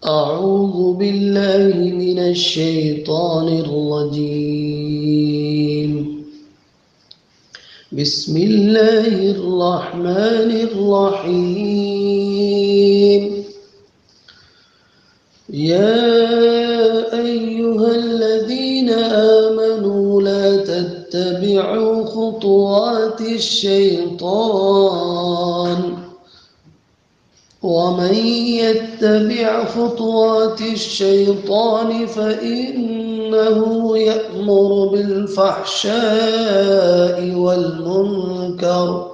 أعوذ بالله من الشيطان الرجيم. بسم الله الرحمن الرحيم. يا أيها الذين آمنوا لا تتبعوا خطوات الشيطان، ومن يتبع خطوات الشيطان فإنه يأمر بالفحشاء والمنكر،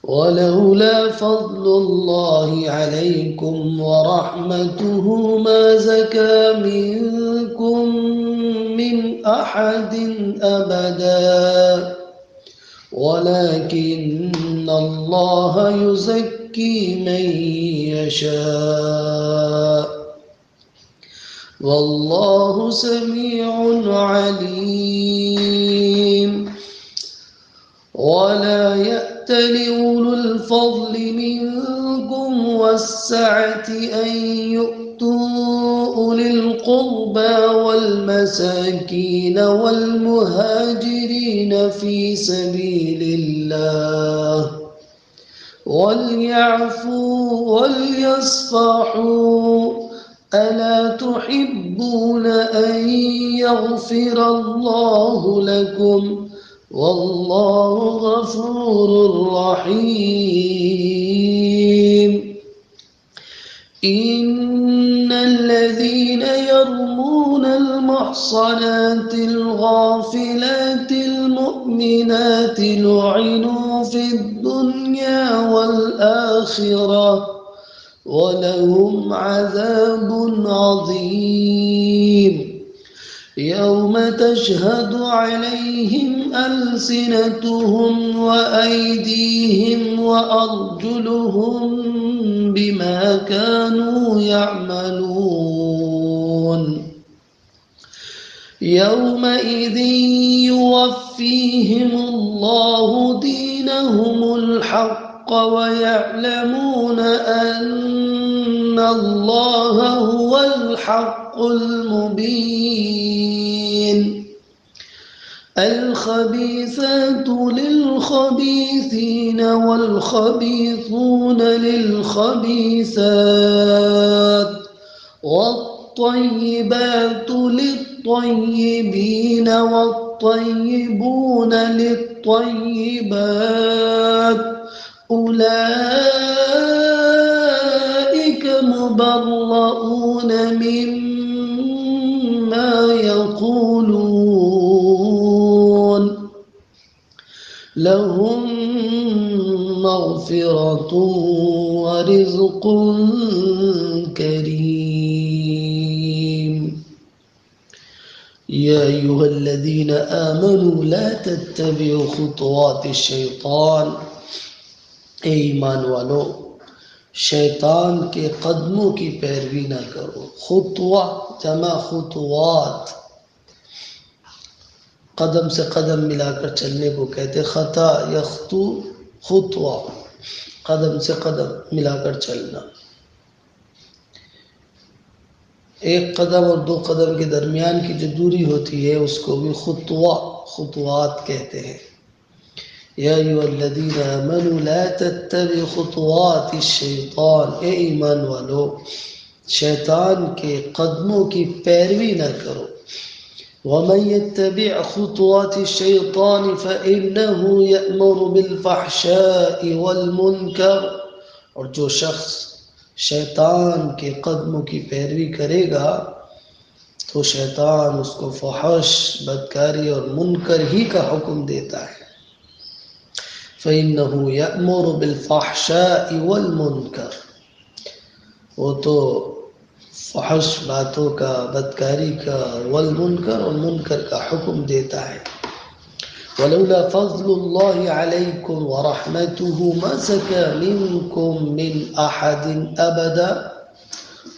ولولا فضل الله عليكم ورحمته ما زكى منكم من أحد أبدا، ولكن الله يزكي من يشاء، والله سميع عليم. ولا يأتل أولو الفضل منكم والسعة أن يؤتوا أولي القربى والمساكين والمهاجرين في سبيل الله، وليعفوا وليصفحوا، ألا تحبون أن يغفر الله لكم؟ والله غفور رحيم. إن الذين يرمون المحصنات الغافلات المؤمنات لعنوا في الدنيا والآخرة، ولهم عذاب عظيم. يوم تشهد عليهم ألسنتهم وأيديهم وأرجلهم بما كانوا يعملون. يومئذ يوفيهم الله دينهم الحق ويعلمون أن الله هو الحق المبين. الخبيثات للخبيثين والخبيثون للخبيثات، والطيبات للطيبين والطيبون للطيبات، أولئك مبرؤون مما يقولون، لهم مغفرة ورزق كريم. يا أيها الذين آمنوا لا تتبعوا خطوات الشيطان، اے ایمان والو شیطان کے قدموں کی پیروی نہ کرو. خطوہ جمع خطوات، قدم سے قدم ملا کر چلنے کو کہتے. خطا یخطو خطوہ، قدم سے قدم ملا کر چلنا. ایک قدم اور دو قدم کے درمیان کی جو دوری ہوتی ہے اس کو بھی خطوات کہتے ہیں. یا ایھا الذین آمنوا لا تتبعوا خطوات الشیطان، اے ایمان والو شیطان کے قدموں کی پیروی نہ کرو. ومن يتبع خطوات الشیطان فإنه يأمر بالفحشاء والمنکر، اور جو شخص شیطان کے قدموں کی پیروی کرے گا تو شیطان اس کو فحش، بدکاری اور منکر ہی کا حکم دیتا ہے. فَإِنَّهُ يَأْمُرُ بِالْفَحْشَاءِ وَالْمُنْكَرِ، وہ تو فحش باتوں کا، بدکاری کا، والمنکر اور منکر کا حکم دیتا ہے. وَلَوْلَا فَضْلُ اللَّهِ عَلَيْكُمْ وَرَحْمَتُهُ مَا زَكَى مِنْكُمْ مِنْ أَحَدٍ أَبَدًا،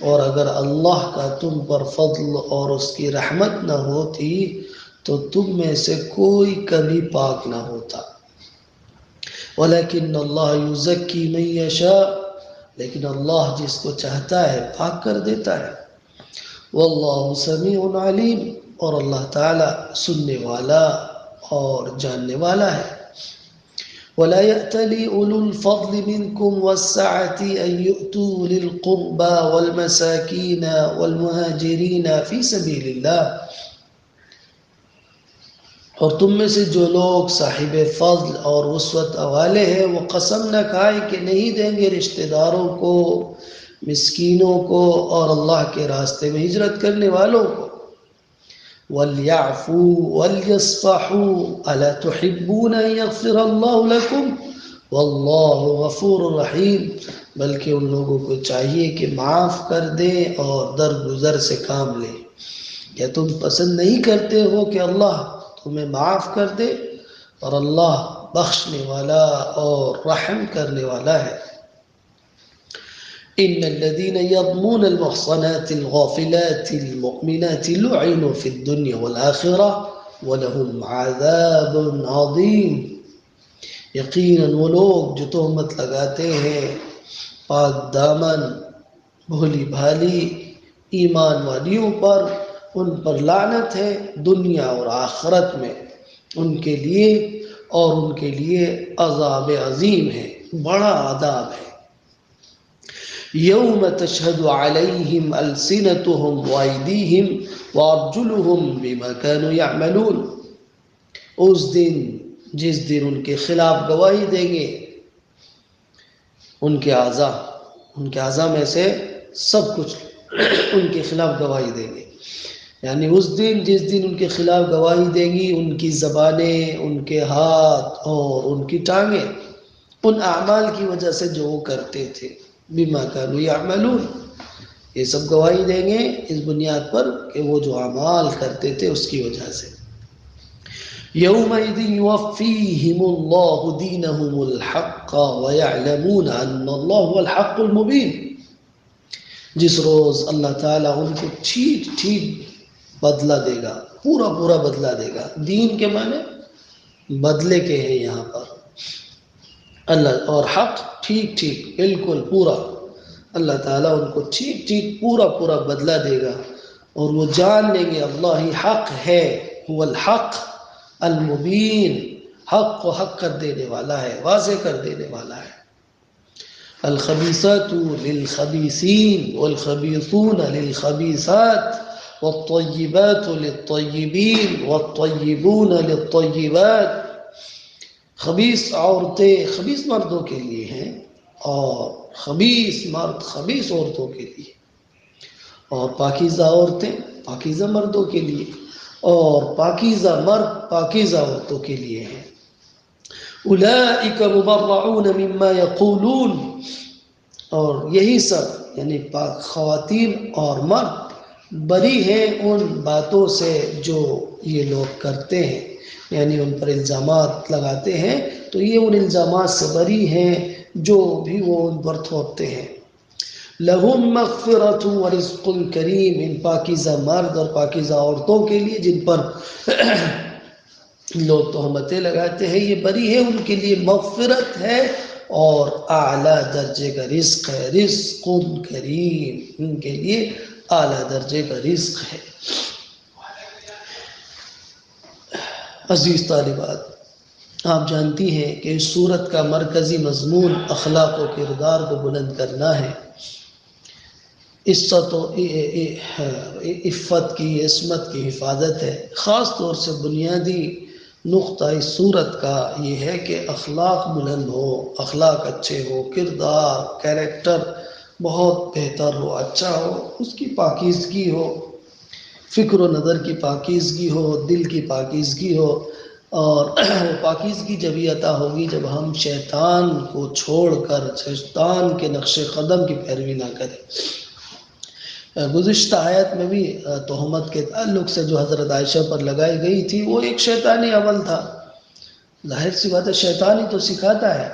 اور اگر اللہ کا تم پر فضل اور اس کی رحمت نہ ہوتی تو تم میں سے کوئی کبھی پاک نہ ہوتا. ولیکن اللہ یزکی من یشاء، لیکن اللہ جس کو چاہتا ہے پاک کر دیتا ہے۔ واللہ سمیع علیم، اور اللہ تعالیٰ سننے والا اور جاننے والا ہے۔ ولا يأتل أولو الفضل منكم والسعة أن يؤتوا أولي القربى والمساكين والمهاجرين في سبيل الله، اور تم میں سے جو لوگ صاحب فضل اور وسعت والے ہیں وہ قسم نہ کھائے کہ نہیں دیں گے رشتہ داروں کو، مسکینوں کو، اور اللہ کے راستے میں ہجرت کرنے والوں کو۔ وَلْيَعْفُوا وَلْيَصْفَحُوا أَلَا تُحِبُّونَ أَن يَغْفِرَ اللَّهُ لَكُمْ وَاللَّهُ غَفُورٌ رَحِيمٌ، بلکہ ان لوگوں کو چاہیے کہ معاف کر دیں اور درگزر سے کام لیں۔ کیا تم پسند نہیں کرتے ہو کہ اللہ تمہیں معاف کر دے؟ اور اللہ بخشنے والا اور رحم کرنے والا ہے۔ إن الذين يضمون المحصنات الغافلات المؤمنات لعنوا في الدنيا والآخرة ولهم عذاب عظيم، یقیناً وہ لوگ جو تہمت لگاتے ہیں پاک دامن بھولی بھالی ایمان والیوں پر، ان پر لعنت ہے دنیا اور آخرت میں، ان کے لیے عذاب عظیم ہے، بڑا عذاب ہے۔ یوم تشہد علیہم السنتہم وایدیہم وارجلہم بما کانوا یعملون، اس دن جس دن ان کے خلاف گواہی دیں گے ان کے اعضاء میں سے سب کچھ ان کے خلاف گواہی دیں گے، یعنی اس دن جس دن ان کے خلاف گواہی دیں گی ان کی زبانیں، ان کے ہاتھ اور ان کی ٹانگیں، ان اعمال کی وجہ سے جو وہ کرتے تھے، بما کانوا یعملون، یہ سب گواہی دیں گے اس بنیاد پر کہ وہ جو اعمال کرتے تھے اس کی وجہ سے۔ یومئذ یوفیہم اللہ دینہم الحق ویعلمون ان اللہ هو الحق المبین، جس روز اللہ تعالیٰ ان کو ٹھیک بدلہ دے گا، پورا بدلہ دے گا۔ دین کے معنی بدلے کے ہیں یہاں پر اللہ، اور حق ٹھیک بالکل پورا، اللہ تعالیٰ ان کو ٹھیک پورا بدلہ دے گا، اور وہ جان لیں گے اللہ ہی حق ہے، هو الحق المبین، حق کو حق کر دینے والا ہے، واضح کر دینے والا ہے۔ الخبیثات للخبیثین والخبیثون للخبیثات والطیبات للطیبین والطیبون للطیبات، خبیث عورتیں خبیث مردوں کے لیے ہیں، اور خبیث مرد خبیث عورتوں کے لیے، اور پاکیزہ عورتیں پاکیزہ مردوں کے لیے، اور پاکیزہ مرد پاکیزہ عورتوں کے لیے ہیں۔ اولئک مبرعون مما یقولون، اور یہی سب یعنی پاک خواتین اور مرد بری ہیں ان باتوں سے جو یہ لوگ کرتے ہیں، یعنی ان پر الزامات لگاتے ہیں تو یہ ان الزامات سے بری ہیں جو بھی وہ ان پر تھوپتے ہیں۔ لہم مغفرۃ ورزق کریم، ان پاکیزہ مرد اور پاکیزہ عورتوں کے لیے جن پر لوگ تہمتیں لگاتے ہیں یہ بری ہے، ان کے لیے مغفرت ہے اور اعلیٰ درجے کا رزق ہے، رزق کریم، ان کے لیے اعلیٰ درجے کا رزق ہے۔ عزیز طالبات، آپ جانتی ہیں کہ اس سورت کا مرکزی مضمون اخلاق و کردار کو بلند کرنا ہے، عزت و عفت کی، عصمت کی حفاظت ہے۔ خاص طور سے بنیادی نقطہ اس سورت کا یہ ہے کہ اخلاق بلند ہو، اخلاق اچھے ہو، کردار کیریکٹر بہت بہتر ہو، اچھا ہو، اس کی پاکیزگی ہو، فکر و نظر کی پاکیزگی ہو، دل کی پاکیزگی ہو، اور وہ پاکیزگی جبھی عطا ہوگی جب ہم شیطان کو چھوڑ کر شیطان کے نقش قدم کی پیروی نہ کریں۔ گزشتہ آیت میں بھی تہمت کے تعلق سے جو حضرت عائشہ پر لگائی گئی تھی وہ ایک شیطانی عمل تھا۔ ظاہر سی بات ہے، شیطان ہی تو سکھاتا ہے،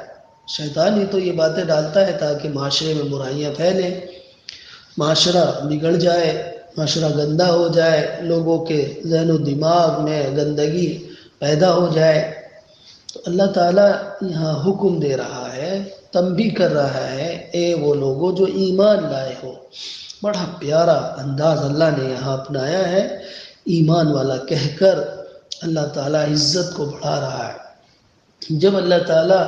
شیطان ہی تو یہ باتیں ڈالتا ہے تاکہ معاشرے میں برائیاں پھیلیں، معاشرہ بگڑ جائے، معاشرہ گندہ ہو جائے، لوگوں کے ذہن و دماغ میں گندگی پیدا ہو جائے۔ تو اللہ تعالیٰ یہاں حکم دے رہا ہے، تنبیہ کر رہا ہے، اے وہ لوگوں جو ایمان لائے ہو۔ بڑا پیارا انداز اللہ نے یہاں اپنایا ہے، ایمان والا کہہ کر اللہ تعالیٰ عزت کو بڑھا رہا ہے۔ جب اللہ تعالیٰ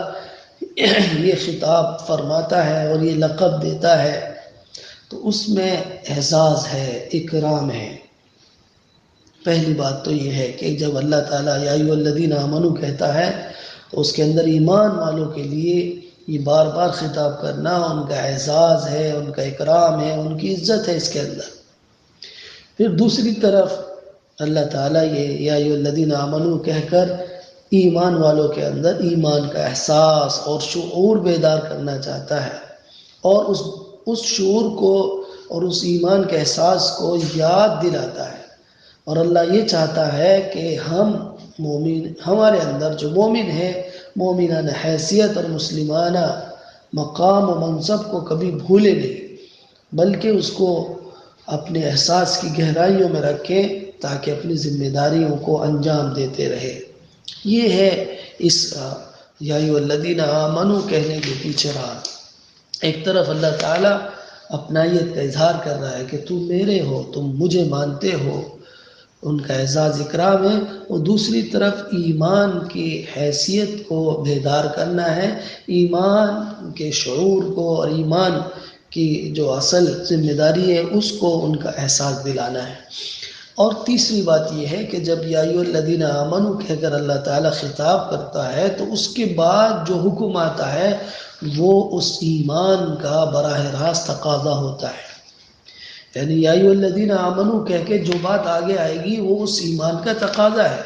یہ خطاب فرماتا ہے اور یہ لقب دیتا ہے تو اس میں اعزاز ہے، اکرام ہے۔ پہلی بات تو یہ ہے کہ جب اللہ تعالیٰ یا ایھا الذین آمنوا کہتا ہے تو اس کے اندر ایمان والوں کے لیے یہ بار بار خطاب کرنا ان کا اعزاز ہے، ان کا اکرام ہے، ان کی عزت ہے اس کے اندر۔ پھر دوسری طرف اللہ تعالیٰ یہ یا ایھا الذین آمنوا کہہ کر ایمان والوں کے اندر ایمان کا احساس اور شعور بیدار کرنا چاہتا ہے، اور اس شعور کو اور اس ایمان کے احساس کو یاد دلاتا ہے۔ اور اللہ یہ چاہتا ہے کہ ہم مومن، ہمارے اندر جو مومن ہے، مومنانہ حیثیت اور مسلمانہ مقام و منصب کو کبھی بھولے نہیں، بلکہ اس کو اپنے احساس کی گہرائیوں میں رکھیں تاکہ اپنی ذمہ داریوں کو انجام دیتے رہے۔ یہ ہے اس یا ایھا الذین آمنوا کہنے کے پیچھے راز۔ ایک طرف اللہ تعالیٰ اپنائیت کا اظہار کر رہا ہے کہ تم میرے ہو، تم مجھے مانتے ہو، ان کا اعزاز اکرام ہے، اور دوسری طرف ایمان کی حیثیت کو بیدار کرنا ہے، ایمان کے شعور کو اور ایمان کی جو اصل ذمہ داری ہے اس کو ان کا احساس دلانا ہے۔ اور تیسری بات یہ ہے کہ جب یا ایھا الذین آمنوا کہہ کر اللہ تعالیٰ خطاب کرتا ہے تو اس کے بعد جو حکم آتا ہے وہ اس ایمان کا براہ راست تقاضا ہوتا ہے۔ یعنی یا ایھا الذین آمنوا کہہ کے جو بات آگے آئے گی وہ اس ایمان کا تقاضا ہے۔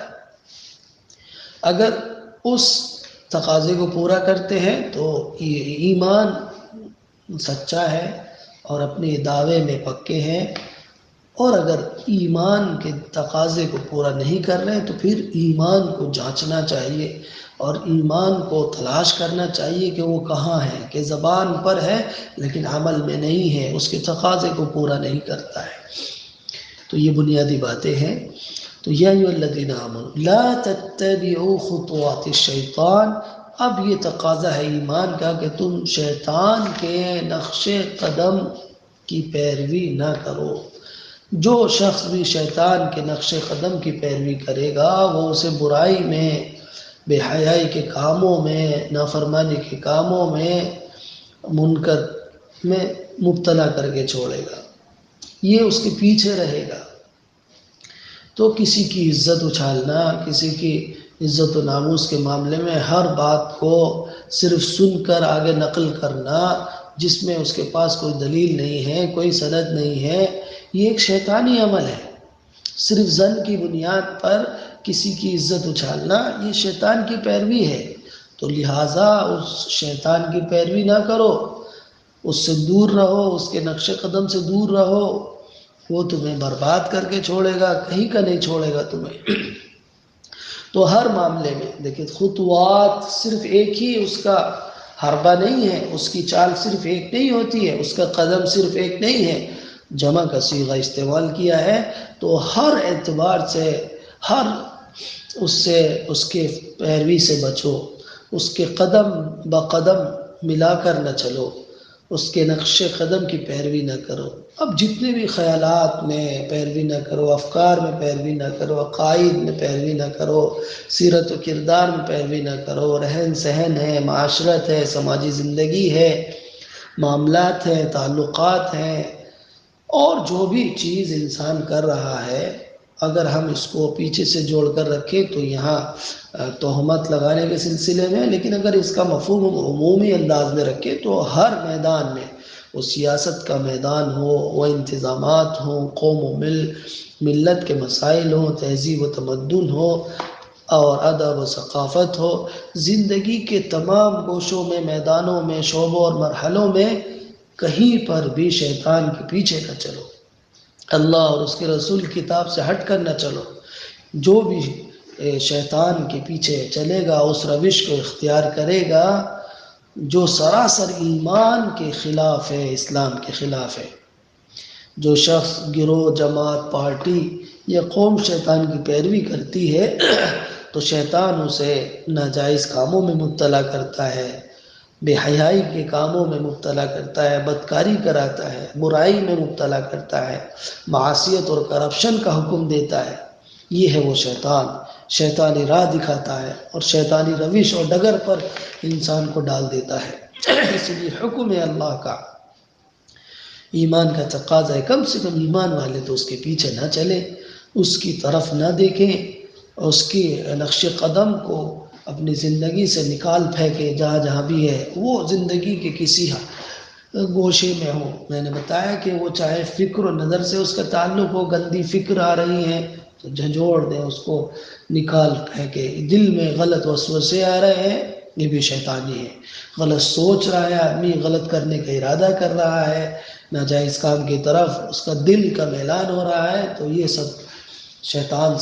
اگر اس تقاضے کو پورا کرتے ہیں تو یہ ایمان سچا ہے اور اپنے دعوے میں پکے ہیں، اور اگر ایمان کے تقاضے کو پورا نہیں کر رہے تو پھر ایمان کو جانچنا چاہیے اور ایمان کو تلاش کرنا چاہیے کہ وہ کہاں ہے، کہ زبان پر ہے لیکن عمل میں نہیں ہے، اس کے تقاضے کو پورا نہیں کرتا ہے۔ تو یہ بنیادی باتیں ہیں۔ تو یا ایھا الذین آمنوا لا تتبعوا خطوات الشیطان، اب یہ تقاضا ہے ایمان کا کہ تم شیطان کے نقش قدم کی پیروی نہ کرو۔ جو شخص بھی شیطان کے نقش قدم کی پیروی کرے گا وہ اسے برائی میں، بے حیائی کے کاموں میں، نافرمانی کے کاموں میں، منکر میں مبتلا کر کے چھوڑے گا، یہ اس کے پیچھے رہے گا۔ تو کسی کی عزت اچھالنا، کسی کی عزت و ناموس کے معاملے میں ہر بات کو صرف سن کر آگے نقل کرنا جس میں اس کے پاس کوئی دلیل نہیں ہے، کوئی سند نہیں ہے، یہ ایک شیطانی عمل ہے۔ صرف ظن کی بنیاد پر کسی کی عزت اچھالنا یہ شیطان کی پیروی ہے۔ تو لہٰذا اس شیطان کی پیروی نہ کرو، اس سے دور رہو، اس کے نقش قدم سے دور رہو، وہ تمہیں برباد کر کے چھوڑے گا، کہیں کا نہیں چھوڑے گا تمہیں۔ تو ہر معاملے میں دیکھیں خطوات صرف ایک ہی اس کا حربہ نہیں ہے، اس کی چال صرف ایک نہیں ہوتی ہے، اس کا قدم صرف ایک نہیں ہے، جمع کا صیغہ استعمال کیا ہے۔ تو ہر اعتبار سے ہر اس کے پیروی سے بچو، اس کے قدم بقدم ملا کر نہ چلو، اس کے نقش قدم کی پیروی نہ کرو۔ اب جتنے بھی خیالات میں پیروی نہ کرو، افکار میں پیروی نہ کرو، عقائد میں پیروی نہ کرو، سیرت و کردار میں پیروی نہ کرو، رہن سہن ہے، معاشرت ہے، سماجی زندگی ہے، معاملات ہیں، تعلقات ہیں، اور جو بھی چیز انسان کر رہا ہے اگر ہم اس کو پیچھے سے جوڑ کر رکھیں تو یہاں تہمت لگانے کے سلسلے میں، لیکن اگر اس کا مفہوم عمومی انداز میں رکھیں تو ہر میدان میں، وہ سیاست کا میدان ہو، وہ انتظامات ہوں، قوم و ملت کے مسائل ہوں، تہذیب و تمدن ہو اور ادب و ثقافت ہو، زندگی کے تمام گوشوں میں، میدانوں میں، شعبوں اور مرحلوں میں کہیں پر بھی شیطان کے پیچھے نہ چلو، اللہ اور اس کے رسول کتاب سے ہٹ کر نہ چلو۔ جو بھی شیطان کے پیچھے چلے گا، اس روش کو اختیار کرے گا جو سراسر ایمان کے خلاف ہے، اسلام کے خلاف ہے۔ جو شخص گروہ، جماعت، پارٹی یا قوم شیطان کی پیروی کرتی ہے تو شیطان اسے ناجائز کاموں میں مبتلا کرتا ہے، بے حیائی کے کاموں میں مبتلا کرتا ہے، بدکاری کراتا ہے، برائی میں مبتلا کرتا ہے، معصیت اور کرپشن کا حکم دیتا ہے۔ یہ ہے وہ شیطان، شیطانی راہ دکھاتا ہے اور شیطانی روش اور ڈگر پر انسان کو ڈال دیتا ہے۔ اس لیے حکم ہے اللہ کا، ایمان کا تقاضا ہے کم سے کم ایمان والے تو اس کے پیچھے نہ چلے، اس کی طرف نہ دیکھیں، اس کی نقش قدم کو اپنی زندگی سے نکال پھینکے جہاں جہاں بھی ہے، وہ زندگی کے کسی گوشے میں ہو۔ میں نے بتایا کہ وہ چاہے فکر و نظر سے اس کا تعلق ہو، گندی فکر آ رہی ہیں تو جھنجھوڑ دیں، اس کو نکال پھینکے۔ دل میں غلط وسوسے آ رہے ہیں، یہ بھی شیطانی ہے۔ غلط سوچ رہا ہے آدمی، غلط کرنے کا ارادہ کر رہا ہے، ناجائز کام کی طرف اس کا دل کا میلان ہو رہا ہے، تو یہ سب شیطان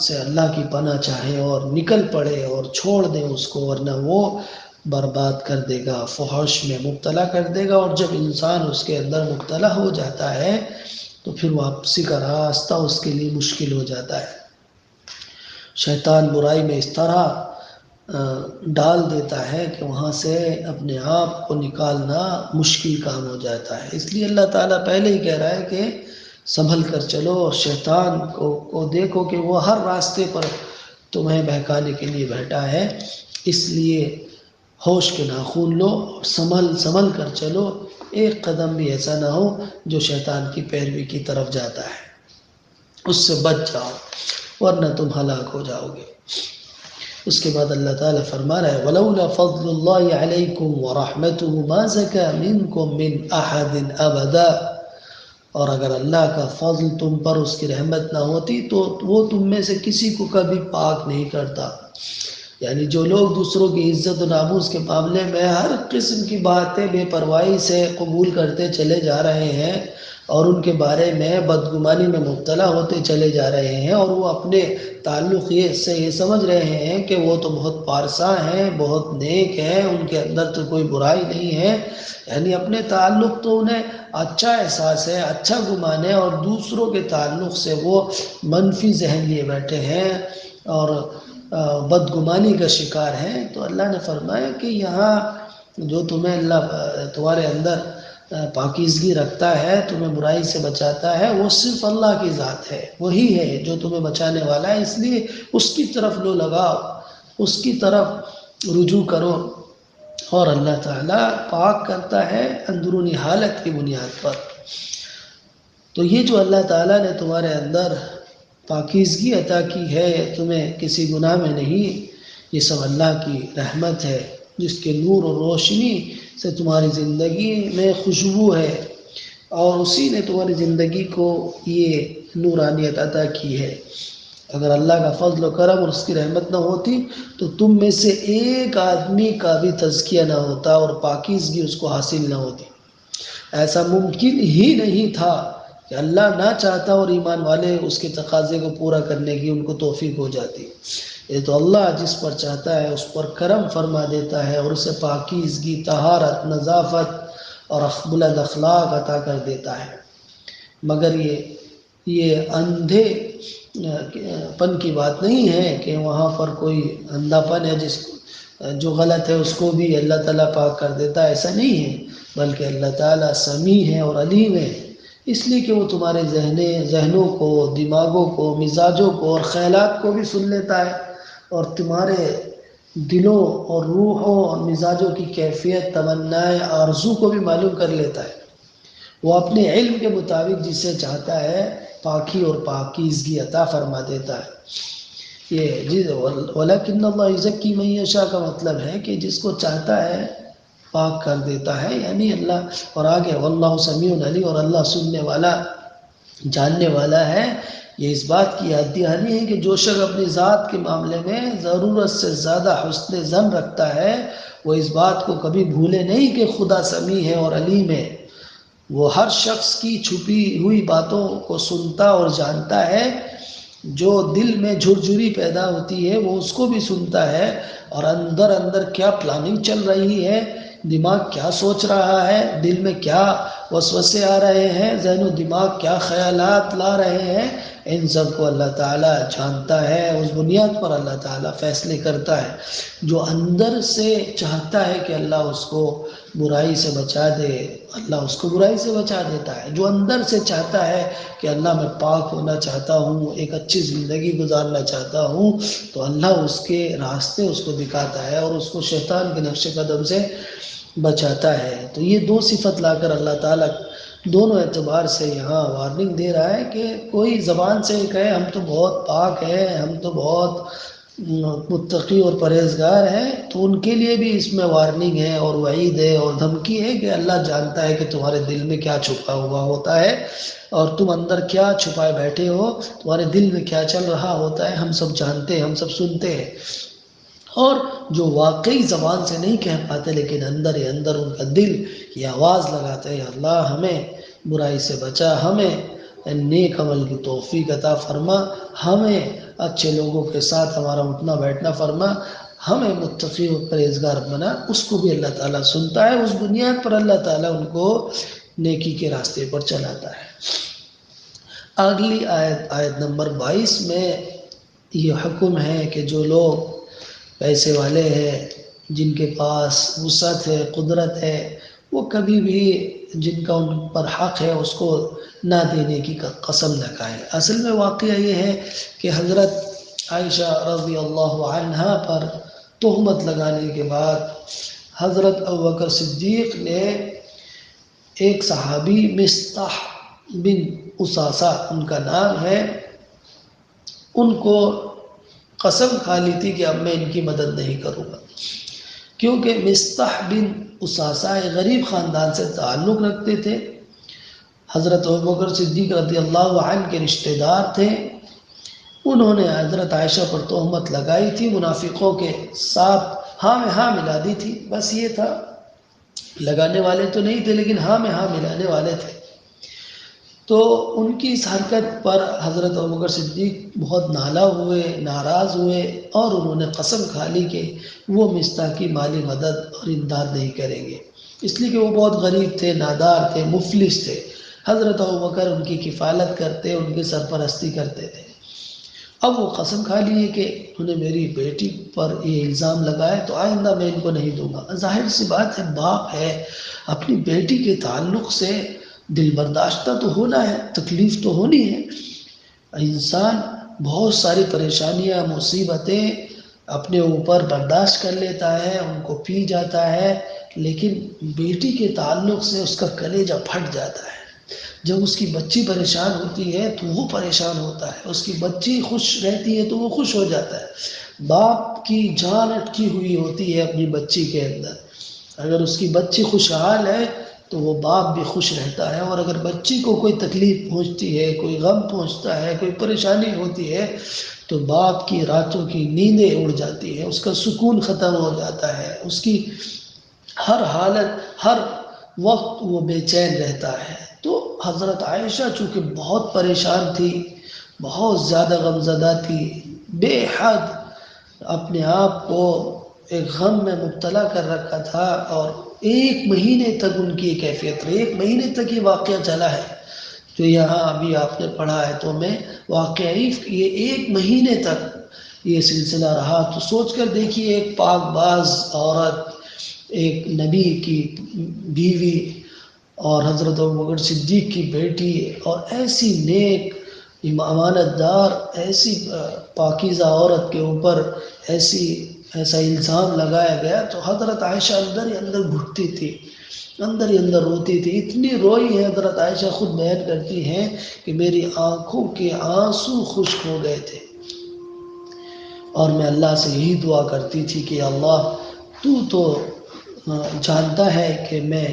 سے اللہ کی پناہ چاہے اور نکل پڑے اور چھوڑ دیں اس کو، ورنہ وہ برباد کر دے گا، فحش میں مبتلا کر دے گا۔ اور جب انسان اس کے اندر مبتلا ہو جاتا ہے تو پھر واپسی کا راستہ اس کے لیے مشکل ہو جاتا ہے۔ شیطان برائی میں اس طرح ڈال دیتا ہے کہ وہاں سے اپنے آپ کو نکالنا مشکل کام ہو جاتا ہے۔ اس لیے اللہ تعالیٰ پہلے ہی کہہ رہا ہے کہ سنبھل کر چلو، اور شیطان کو دیکھو کہ وہ ہر راستے پر تمہیں بہکانے کے لیے بیٹھا ہے، اس لیے ہوش کے ناخن لو، سنبھل کر چلو، ایک قدم بھی ایسا نہ ہو جو شیطان کی پیروی کی طرف جاتا ہے، اس سے بچ جاؤ ورنہ تم ہلاک ہو جاؤ گے۔ اس کے بعد اللہ تعالیٰ فرما رہا ہے وَلَوْلَا فَضْلُ اللَّهِ عَلَيْكُمْ وَرَحْمَتُهُ مَا زَكَى مِنْكُمْ مِنْ أَحَدٍ أَبَدًا، اور اگر اللہ کا فضل تم پر، اس کی رحمت نہ ہوتی تو وہ تم میں سے کسی کو کبھی پاک نہیں کرتا۔ یعنی جو لوگ دوسروں کی عزت و ناموس کے معاملے میں ہر قسم کی باتیں بے پرواہی سے قبول کرتے چلے جا رہے ہیں اور ان کے بارے میں بدگمانی میں مبتلا ہوتے چلے جا رہے ہیں، اور وہ اپنے تعلق سے یہ سمجھ رہے ہیں کہ وہ تو بہت پارسا ہیں، بہت نیک ہیں، ان کے اندر تو کوئی برائی نہیں ہے، یعنی اپنے تعلق تو انہیں اچھا احساس ہے، اچھا گمان ہے، اور دوسروں کے تعلق سے وہ منفی ذہن لیے بیٹھے ہیں اور بدگمانی کا شکار ہیں۔ تو اللہ نے فرمایا کہ یہاں جو تمہیں اللہ تمہارے اندر پاکیزگی رکھتا ہے، تمہیں برائی سے بچاتا ہے، وہ صرف اللہ کی ذات ہے، وہی ہے جو تمہیں بچانے والا ہے، اس لیے اس کی طرف لو لگاؤ، اس کی طرف رجوع کرو، اور اللہ تعالیٰ پاک کرتا ہے اندرونی حالت کی بنیاد پر۔ تو یہ جو اللہ تعالیٰ نے تمہارے اندر پاکیزگی عطا کی ہے، تمہیں کسی گناہ میں نہیں، یہ سب اللہ کی رحمت ہے، جس کے نور اور روشنی سے تمہاری زندگی میں خوشبو ہے، اور اسی نے تمہاری زندگی کو یہ نورانیت عطا کی ہے۔ اگر اللہ کا فضل و کرم اور اس کی رحمت نہ ہوتی تو تم میں سے ایک آدمی کا بھی تزکیہ نہ ہوتا اور پاکیزگی اس کو حاصل نہ ہوتی۔ ایسا ممکن ہی نہیں تھا کہ اللہ نہ چاہتا اور ایمان والے اس کے تقاضے کو پورا کرنے کی ان کو توفیق ہو جاتی۔ یہ تو اللہ جس پر چاہتا ہے اس پر کرم فرما دیتا ہے اور اسے پاکیزگی، طہارت، نظافت اور بلند اخلاق عطا کر دیتا ہے۔ مگر یہ اندھے پن کی بات نہیں ہے کہ وہاں پر کوئی اندھا پن ہے جو غلط ہے اس کو بھی اللہ تعالیٰ پاک کر دیتا ہے، ایسا نہیں ہے، بلکہ اللہ تعالیٰ سمیع ہے اور علیم ہے، اس لیے کہ وہ تمہارے ذہنوں کو، دماغوں کو، مزاجوں کو اور خیالات کو بھی سن لیتا ہے، اور تمہارے دلوں اور روحوں اور مزاجوں کی کیفیت، تمنائیں، آرزو کو بھی معلوم کر لیتا ہے۔ وہ اپنے علم کے مطابق جسے چاہتا ہے پاکی اور پاکیزگی عطا فرما دیتا ہے۔ یہ وَلَكِنَّ اللَّهَ يُزَكِّي مَن يَشَاءُ کا مطلب ہے کہ جس کو چاہتا ہے پاک کر دیتا ہے، یعنی اللہ، اور آگے واللہ سمیع علیم، اور اللہ سننے والا، جاننے والا ہے۔ یہ اس بات کی یاد دہانی ہے کہ جو شخص اپنی ذات کے معاملے میں ضرورت سے زیادہ حسن ظن رکھتا ہے، وہ اس بات کو کبھی بھولے نہیں کہ خدا سمیع ہے اور علیم ہے۔ وہ ہر شخص کی چھپی ہوئی باتوں کو سنتا اور جانتا ہے، جو دل میں جھرجھری پیدا ہوتی ہے وہ اس کو بھی سنتا ہے، اور اندر اندر کیا پلاننگ چل رہی ہے، دماغ کیا سوچ رہا ہے، دل میں کیا وسوسے آ رہے ہیں، ذہن و دماغ کیا خیالات لا رہے ہیں، ان سب کو اللہ تعالیٰ جانتا ہے، اس بنیاد پر اللہ تعالیٰ فیصلے کرتا ہے۔ جو اندر سے چاہتا ہے کہ اللہ اس کو برائی سے بچا دے، اللہ اس کو برائی سے بچا دیتا ہے۔ جو اندر سے چاہتا ہے کہ اللہ میں پاک ہونا چاہتا ہوں، ایک اچھی زندگی گزارنا چاہتا ہوں، تو اللہ اس کے راستے اس کو دکھاتا ہے اور اس کو شیطان کے نقش قدم سے بچاتا ہے۔ تو یہ دو صفت لا کر اللہ تعالیٰ دونوں اعتبار سے یہاں وارننگ دے رہا ہے کہ کوئی زبان سے کہے ہم تو بہت پاک ہیں، ہم تو بہت متقی اور پرہیزگار ہیں، تو ان کے لیے بھی اس میں وارننگ ہے اور وعید ہے اور دھمکی ہے کہ اللہ جانتا ہے کہ تمہارے دل میں کیا چھپا ہوا ہوتا ہے اور تم اندر کیا چھپائے بیٹھے ہو، تمہارے دل میں کیا چل رہا ہوتا ہے، ہم سب جانتے ہیں، ہم سب سنتے ہیں۔ اور جو واقعی زبان سے نہیں کہہ پاتے لیکن اندر ہی اندر ان کا دل یہ آواز لگاتا ہے، اللہ ہمیں برائی سے بچا، ہمیں نیک عمل کی توفیق عطا فرما، ہمیں اچھے لوگوں کے ساتھ ہمارا اٹھنا بیٹھنا فرما، ہمیں متقی و پرہیزگار بنا، اس کو بھی اللہ تعالیٰ سنتا ہے۔ اس بنیاد پر اللہ تعالیٰ ان کو نیکی کے راستے پر چلاتا ہے۔ اگلی آیت نمبر 22 میں یہ حکم ہے کہ جو لوگ پیسے والے ہیں، جن کے پاس وسعت ہے، قدرت ہے، وہ کبھی بھی جن کا ان پر حق ہے اس کو نہ دینے کی قسم نہ کھائے۔ اصل میں واقعہ یہ ہے کہ حضرت عائشہ رضی اللہ عنہا پر تہمت لگانے کے بعد حضرت ابوبکر صدیق نے ایک صحابی مصطح بن اساسہ ان کا نام ہے، ان کو قسم کھا لی تھی کہ اب میں ان کی مدد نہیں کروں گا، کیونکہ مصطح بن اساسہ غریب خاندان سے تعلق رکھتے تھے، حضرت ابوبکر صدیق رضی اللہ عنہ کے رشتہ دار تھے۔ انہوں نے حضرت عائشہ پر تہمت لگائی تھی، منافقوں کے ساتھ ہاں میں ہاں ملا دی تھی، بس یہ تھا، لگانے والے تو نہیں تھے لیکن ہاں میں ہاں ملانے والے تھے۔ تو ان کی اس حرکت پر حضرت ابوبکر صدیق بہت نالا ہوئے، ناراض ہوئے، اور انہوں نے قسم کھا لی کہ وہ مصطح کی مالی مدد اور امداد نہیں کریں گے، اس لیے کہ وہ بہت غریب تھے، نادار تھے، مفلس تھے۔ حضرت ابوبکر ان کی کفالت کرتے، ان کی سرپرستی کرتے تھے۔ اب وہ قسم کھا لیے کہ انہوں نے میری بیٹی پر یہ الزام لگایا تو آئندہ میں ان کو نہیں دوں گا۔ ظاہر سی بات ہے، باپ ہے، اپنی بیٹی کے تعلق سے دل برداشتہ تو ہونا ہے، تکلیف تو ہونی ہے۔ انسان بہت ساری پریشانیاں، مصیبتیں اپنے اوپر برداشت کر لیتا ہے، ان کو پی جاتا ہے، لیکن بیٹی کے تعلق سے اس کا کلیجہ پھٹ جاتا ہے۔ جب اس کی بچی پریشان ہوتی ہے تو وہ پریشان ہوتا ہے، اس کی بچی خوش رہتی ہے تو وہ خوش ہو جاتا ہے۔ باپ کی جان اٹکی ہوئی ہوتی ہے اپنی بچی کے اندر، اگر اس کی بچی خوشحال ہے تو وہ باپ بھی خوش رہتا ہے، اور اگر بچی کو کوئی تکلیف پہنچتی ہے، کوئی غم پہنچتا ہے، کوئی پریشانی ہوتی ہے تو باپ کی راتوں کی نیندیں اڑ جاتی ہے، اس کا سکون ختم ہو جاتا ہے، اس کی ہر حالت، ہر وقت وہ بے چین رہتا ہے۔ تو حضرت عائشہ چونکہ بہت پریشان تھی، بہت زیادہ غمزدہ تھی، بے حد اپنے آپ کو ایک غم میں مبتلا کر رکھا تھا، اور 1 مہینے تک ان کی کیفیت رہی، 1 مہینے تک یہ واقعہ چلا ہے جو یہاں ابھی آپ نے پڑھا ہے تو میں واقعی یہ 1 مہینے تک یہ سلسلہ رہا۔ تو سوچ کر دیکھیے، ایک پاک باز عورت، ایک نبی کی بیوی اور حضرت ابوبکر صدیق کی بیٹی، اور ایسی نیک امانت دار، ایسی پاکیزہ عورت کے اوپر ایسا الزام لگایا گیا، تو حضرت عائشہ اندر ہی اندر گھٹتی تھی، اندر ہی اندر روتی تھی، اتنی روئی ہے۔ حضرت عائشہ خود بیان کرتی ہیں کہ میری آنکھوں کے آنسو خشک ہو گئے تھے، اور میں اللہ سے یہی دعا کرتی تھی کہ اللہ تو جانتا ہے کہ میں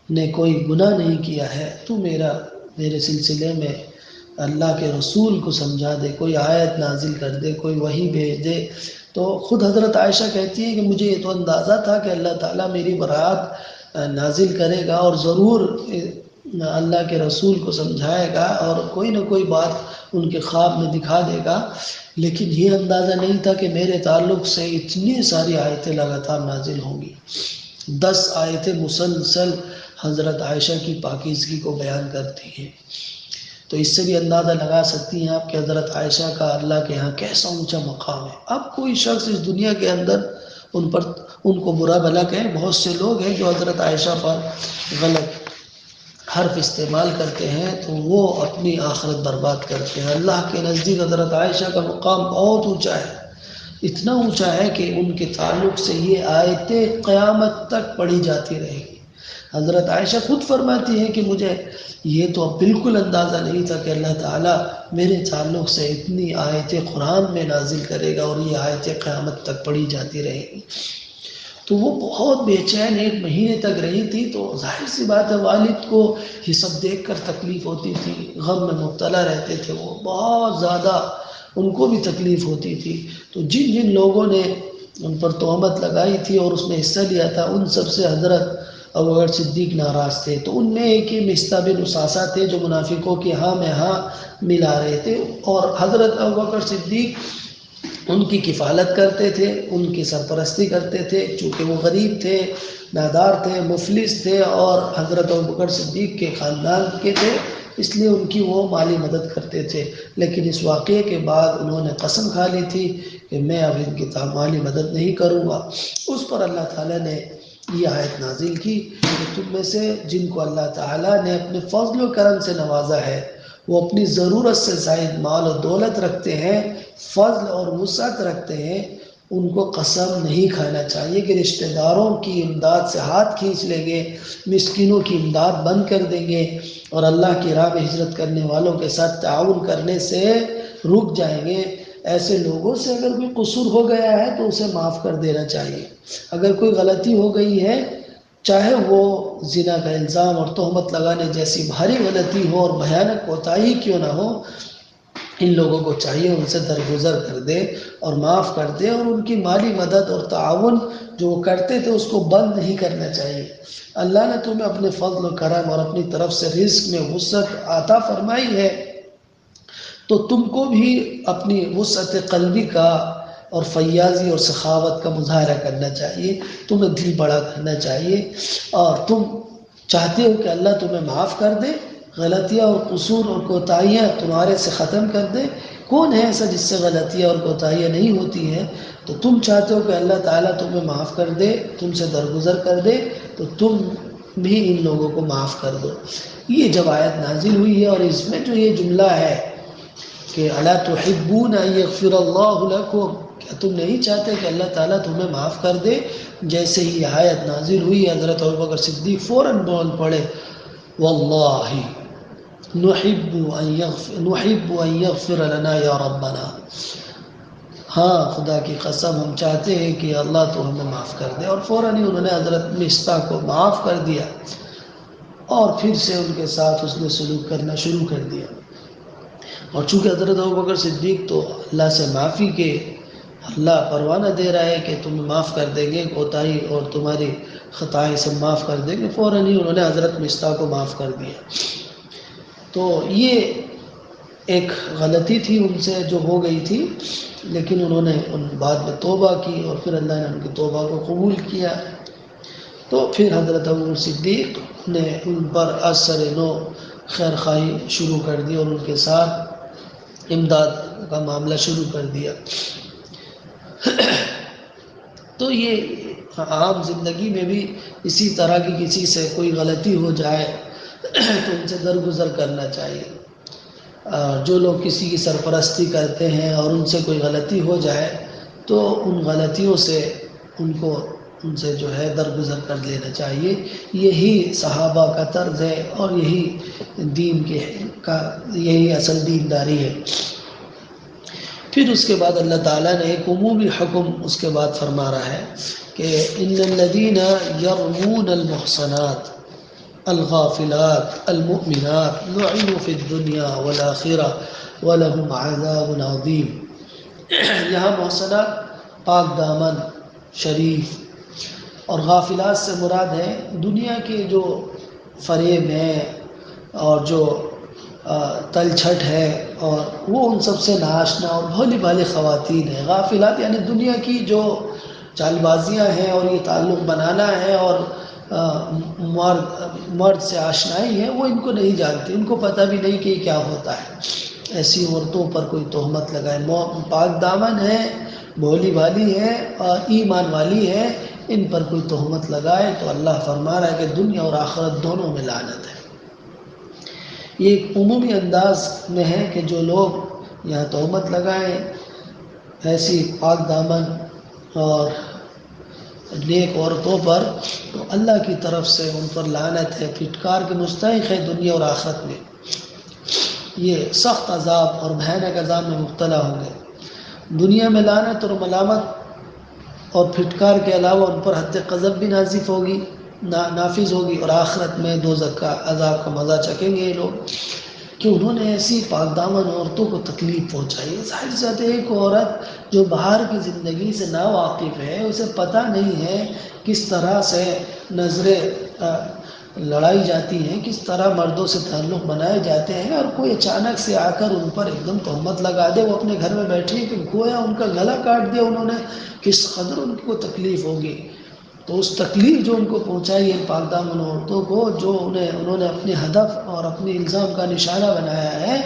نے کوئی گناہ نہیں کیا ہے، تو میرے سلسلے میں اللہ کے رسول کو سمجھا دے، کوئی آیت نازل کر دے، کوئی وحی بھیج دے۔ تو خود حضرت عائشہ کہتی ہے کہ مجھے یہ تو اندازہ تھا کہ اللہ تعالیٰ میری برات نازل کرے گا اور ضرور اللہ کے رسول کو سمجھائے گا اور کوئی نہ کوئی بات ان کے خواب میں دکھا دے گا، لیکن یہ اندازہ نہیں تھا کہ میرے تعلق سے اتنی ساری آیتیں لگاتار نازل ہوں گی۔ 10 آیتیں مسلسل حضرت عائشہ کی پاکیزگی کو بیان کرتی ہیں۔ تو اس سے بھی اندازہ لگا سکتی ہیں آپ کہ حضرت عائشہ کا اللہ کے ہاں کیسا اونچا مقام ہے۔ اب کوئی شخص اس دنیا کے اندر ان کو برا بھلا کہیں، بہت سے لوگ ہیں جو حضرت عائشہ پر غلط حرف استعمال کرتے ہیں تو وہ اپنی آخرت برباد کرتے ہیں۔ اللہ کے نزدیک حضرت عائشہ کا مقام بہت اونچا ہے، اتنا اونچا ہے کہ ان کے تعلق سے یہ آیتیں قیامت تک پڑھی جاتی رہے گی۔ حضرت عائشہ خود فرماتی ہے کہ مجھے یہ تو اب بالکل اندازہ نہیں تھا کہ اللہ تعالیٰ میرے تعلق سے اتنی آیتیں قرآن میں نازل کرے گا اور یہ آیتیں قیامت تک پڑھی جاتی رہے گی۔ تو وہ بہت بے چین 1 مہینے تک رہی تھی، تو ظاہر سی بات ہے والد کو یہ سب دیکھ کر تکلیف ہوتی تھی، غم میں مبتلا رہتے تھے، وہ بہت زیادہ ان کو بھی تکلیف ہوتی تھی۔ تو جن جن لوگوں نے ان پر تہمت لگائی تھی اور اس میں حصہ لیا تھا، ان سب سے حضرت ابوبکر صدیق ناراض تھے۔ تو ان میں ایک ہی مصطح بن اساسہ تھے جو منافقوں کے ہاں میں ہاں ملا رہے تھے، اور حضرت ابوبکر صدیق ان کی کفالت کرتے تھے، ان کی سرپرستی کرتے تھے، چونکہ وہ غریب تھے، نادار تھے، مفلس تھے اور حضرت ابوبکر صدیق کے خاندان کے تھے، اس لیے ان کی وہ مالی مدد کرتے تھے۔ لیکن اس واقعے کے بعد انہوں نے قسم کھا لی تھی کہ میں اب ان کی مالی مدد نہیں کروں گا۔ اس پر اللہ تعالیٰ نے یہ آیت نازل کی کہ تم میں سے جن کو اللہ تعالیٰ نے اپنے فضل و کرم سے نوازا ہے، وہ اپنی ضرورت سے زائد مال و دولت رکھتے ہیں، فضل اور وسعت رکھتے ہیں، ان کو قسم نہیں کھانا چاہیے کہ رشتہ داروں کی امداد سے ہاتھ کھینچ لیں گے، مسکینوں کی امداد بند کر دیں گے اور اللہ کی راہ میں ہجرت کرنے والوں کے ساتھ تعاون کرنے سے رک جائیں گے۔ ایسے لوگوں سے اگر کوئی قصور ہو گیا ہے تو اسے معاف کر دینا چاہیے۔ اگر کوئی غلطی ہو گئی ہے، چاہے وہ زنا کا الزام اور تہمت لگانے جیسی بھاری غلطی ہو اور بھیانک کوتاہی کیوں نہ ہو، ان لوگوں کو چاہیے ان سے درگزر کر دے اور معاف کر دے، اور ان کی مالی مدد اور تعاون جو وہ کرتے تھے اس کو بند نہیں کرنا چاہیے۔ اللہ نے تمہیں اپنے فضل و کرم اور اپنی طرف سے رزق میں وسعت عطا فرمائی ہے، تو تم کو بھی اپنی وسعت قلبی کا اور فیاضی اور سخاوت کا مظاہرہ کرنا چاہیے، تمہیں دل بڑا کرنا چاہیے، اور تم چاہتے ہو کہ اللہ تمہیں معاف کر دے، غلطیاں اور قصور اور کوتاہیاں تمہارے سے ختم کر دے۔ کون ہے ایسا جس سے غلطیاں اور کوتاہیاں نہیں ہوتی ہیں؟ تو تم چاہتے ہو کہ اللہ تعالیٰ تمہیں معاف کر دے، تم سے درگزر کر دے، تو تم بھی ان لوگوں کو معاف کر دو۔ یہ جب آیت نازل ہوئی ہے اور اس میں جو یہ جملہ ہے کہ الا تحبون ان یغفر اللہ لکم، کیا تم نہیں چاہتے کہ اللہ تعالیٰ تمہیں معاف کر دے؟ جیسے ہی آیت نازل ہوئی، حضرت ابوبکر صدیق فوراً بول پڑے واللہ نحب ان یغفر لنا یا ربنا، ہاں خدا کی قسم ہم چاہتے ہیں کہ اللہ تو ہمیں معاف کر دے۔ اور فوراً ہی انہوں نے حضرت مصطح کو معاف کر دیا اور پھر سے ان کے ساتھ اس نے سلوک کرنا شروع کر دیا۔ اور چونکہ حضرت ابوبکر صدیق تو اللہ سے معافی کے اللہ پروانہ دے رہا ہے کہ تمہیں معاف کر دیں گے، کوتاہی اور تمہاری خطائیں سب معاف کر دیں گے، فوراً ہی انہوں نے حضرت مصطح کو معاف کر دیا۔ تو یہ ایک غلطی تھی ان سے جو ہو گئی تھی، لیکن انہوں نے بعد میں توبہ کی اور پھر اللہ نے ان کی توبہ کو قبول کیا۔ تو پھر حضرت ابوبکر صدیق نے ان پر اثر نو خیر خواہی شروع کر دی اور ان کے ساتھ امداد کا معاملہ شروع کر دیا۔ تو یہ عام زندگی میں بھی اسی طرح کی کسی سے کوئی غلطی ہو جائے تو ان سے درگزر کرنا چاہیے۔ جو لوگ کسی کی سرپرستی کرتے ہیں اور ان سے کوئی غلطی ہو جائے تو ان غلطیوں سے ان سے جو ہے درگزر کر لینا چاہیے۔ یہی صحابہ کا طرز ہے اور یہی اصل دینداری ہے۔ پھر اس کے بعد اللہ تعالیٰ نے ایک عمومی حکم اس کے بعد فرما رہا ہے کہ ان الذین یرمون المحصنات الغافلات المؤمنات لعنوا فی الدنیا والآخرہ ولہم عذاب عظیم۔ یہاں محصنات پاک دامن شریف اور غافلات سے مراد ہے دنیا کے جو فریب ہیں اور جو تل چھٹ ہے، اور وہ ان سب سے ناشنا اور بھولی بھالی خواتین ہیں۔ غافلات یعنی دنیا کی جو چال بازیاں ہیں اور یہ تعلق بنانا ہے اور مرد سے آشنائی ہے وہ ان کو نہیں جانتے، ان کو پتہ بھی نہیں کہ یہ کیا ہوتا ہے۔ ایسی عورتوں پر کوئی تہمت لگائے، پاک دامن ہے، بھولی بھالی ہے اور ایمان والی ہے، ان پر کوئی تہمت لگائے تو اللہ فرما رہا ہے کہ دنیا اور آخرت دونوں میں لعنت ہے۔ یہ ایک عمومی انداز میں ہے کہ جو لوگ یہاں تہمت لگائیں ایسی پاک دامن اور نیک عورتوں پر، تو اللہ کی طرف سے ان پر لعنت ہے، پھٹکار کے مستحق ہے دنیا اور آخرت میں، یہ سخت عذاب اور بھیانک عذاب میں مبتلا ہوں گے۔ دنیا میں لعنت اور ملامت اور پھٹکار کے علاوہ ان پر حد قذف بھی نافذ ہوگی، اور آخرت میں دوزخ کا عذاب کا مزہ چکیں گے یہ لوگ کہ انہوں نے ایسی پاک دامن عورتوں کو تکلیف پہنچائی ہے۔ ظاہر ذات ایک عورت جو باہر کی زندگی سے نا واقف ہے، اسے پتہ نہیں ہے کس طرح سے نظریں لڑائی جاتی ہیں، کس طرح مردوں سے تعلق بنائے جاتے ہیں، اور کوئی اچانک سے آ کر ان پر ایک دم تہمت لگا دے، وہ اپنے گھر میں بیٹھی ہے کہ گویا ان کا گلا کاٹ دیا انہوں نے، کس قدر ان کو تکلیف ہوگی۔ تو اس تکلیف جو ان کو پہنچائی ہے پاک دامن عورتوں کو، جو انہوں نے اپنے ہدف اور اپنے الزام کا نشانہ بنایا ہے،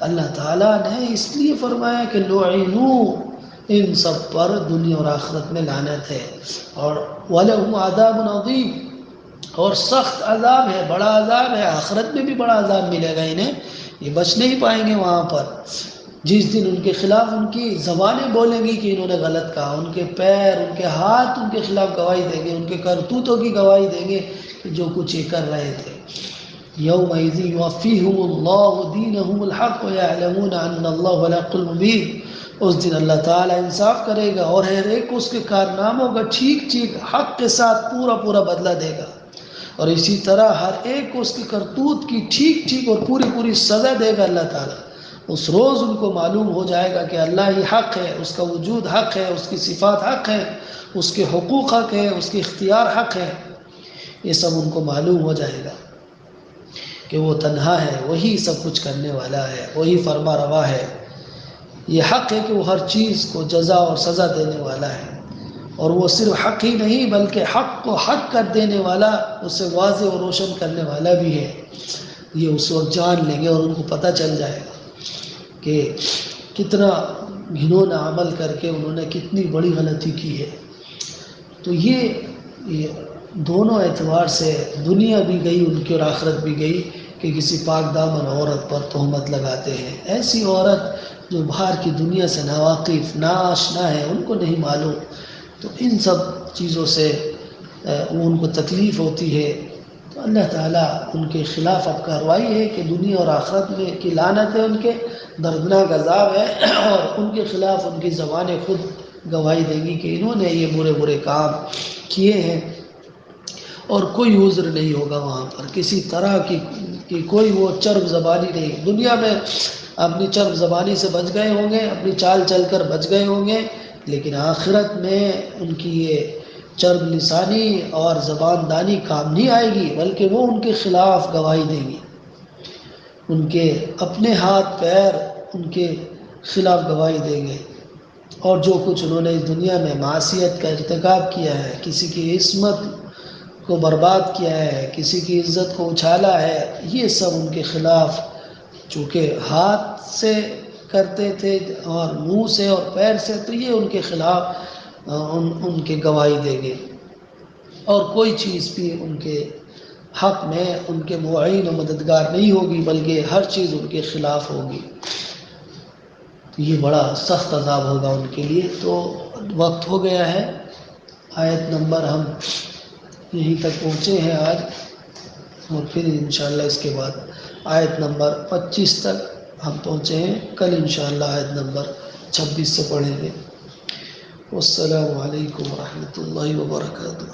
اللہ تعالیٰ نے اس لیے فرمایا کہ لعنوا، ان سب پر دنیا اور آخرت میں لعنت ہے، اور وَلَهُمْ عَذَابٌ عَظِيمٌ، اور سخت عذاب ہے، بڑا عذاب ہے، آخرت میں بھی بڑا عذاب ملے گا انہیں، یہ بچ نہیں پائیں گے وہاں پر۔ جس دن ان کے خلاف ان کی زبانیں بولیں گی کہ انہوں نے غلط کہا، ان کے پیر، ان کے ہاتھ ان کے خلاف گواہی دیں گے، ان کے کرتوتوں کی گواہی دیں گے کہ جو کچھ یہ کر رہے تھے۔ یومئذ یوفیہم اللہ دینہم الحق ویعلمون ان اللہ الحق المبین، اس دن اللہ تعالیٰ انصاف کرے گا اور ہر ایک کو اس کے کارناموں کا ٹھیک حق کے ساتھ پورا بدلہ دے گا، اور اسی طرح ہر ایک کو اس کی کرتوت کی ٹھیک اور پوری سزا دے گا اللہ تعالیٰ۔ اس روز ان کو معلوم ہو جائے گا کہ اللہ ہی حق ہے، اس کا وجود حق ہے، اس کی صفات حق ہے، اس کے حقوق حق ہے، اس کے اختیار حق ہے، یہ سب ان کو معلوم ہو جائے گا کہ وہ تنہا ہے، وہی سب کچھ کرنے والا ہے، وہی فرما روا ہے۔ یہ حق ہے کہ وہ ہر چیز کو جزا اور سزا دینے والا ہے، اور وہ صرف حق ہی نہیں بلکہ حق کو حق کر دینے والا، اسے واضح اور روشن کرنے والا بھی ہے۔ یہ اس وقت جان لیں گے اور ان کو پتہ چل جائے گا کہ کتنا گھنونا عمل کر کے انہوں نے کتنی بڑی غلطی کی ہے۔ تو یہ دونوں اعتبار سے دنیا بھی گئی ان کی اور آخرت بھی گئی کہ کسی پاک دامن عورت پر تہمت لگاتے ہیں۔ ایسی عورت جو باہر کی دنیا سے ناواقف، ناآشنا ہے، ان کو نہیں معلوم، تو ان سب چیزوں سے ان کو تکلیف ہوتی ہے، تو اللہ تعالیٰ ان کے خلاف اب کارروائی ہے کہ دنیا اور آخرت میں کی لعنت ہے، ان کے دردناک عذاب ہے، اور ان کے خلاف ان کی زبانیں خود گواہی دیں گی کہ انہوں نے یہ برے کام کیے ہیں، اور کوئی عذر نہیں ہوگا وہاں پر، کسی طرح کی کوئی وہ چرب زبانی نہیں۔ دنیا میں اپنی چرب زبانی سے بچ گئے ہوں گے، اپنی چال چل کر بچ گئے ہوں گے، لیکن آخرت میں ان کی یہ چرب لسانی اور زبان دانی کام نہیں آئے گی، بلکہ وہ ان کے خلاف گواہی دیں گی، ان کے اپنے ہاتھ پیر ان کے خلاف گواہی دیں گے، اور جو کچھ انہوں نے اس دنیا میں معصیت کا ارتکاب کیا ہے، کسی کی عصمت کو برباد کیا ہے، کسی کی عزت کو اچھالا ہے، یہ سب ان کے خلاف، چونکہ ہاتھ سے کرتے تھے اور منہ سے اور پیر سے، تو یہ ان کے خلاف ان کے گواہی دیں گے، اور کوئی چیز بھی ان کے حق میں ان کے معین و مددگار نہیں ہوگی، بلکہ ہر چیز ان کے خلاف ہوگی۔ یہ بڑا سخت عذاب ہوگا ان کے لیے۔ تو وقت ہو گیا ہے، آیت نمبر ہم یہیں تک پہنچے ہیں آج، اور پھر انشاءاللہ اس کے بعد آیت نمبر 25 تک ہم پہنچے ہیں، کل انشاءاللہ آیت نمبر 26 سے پڑھیں گے۔ والسلام علیکم ورحمۃ اللہ وبرکاتہ۔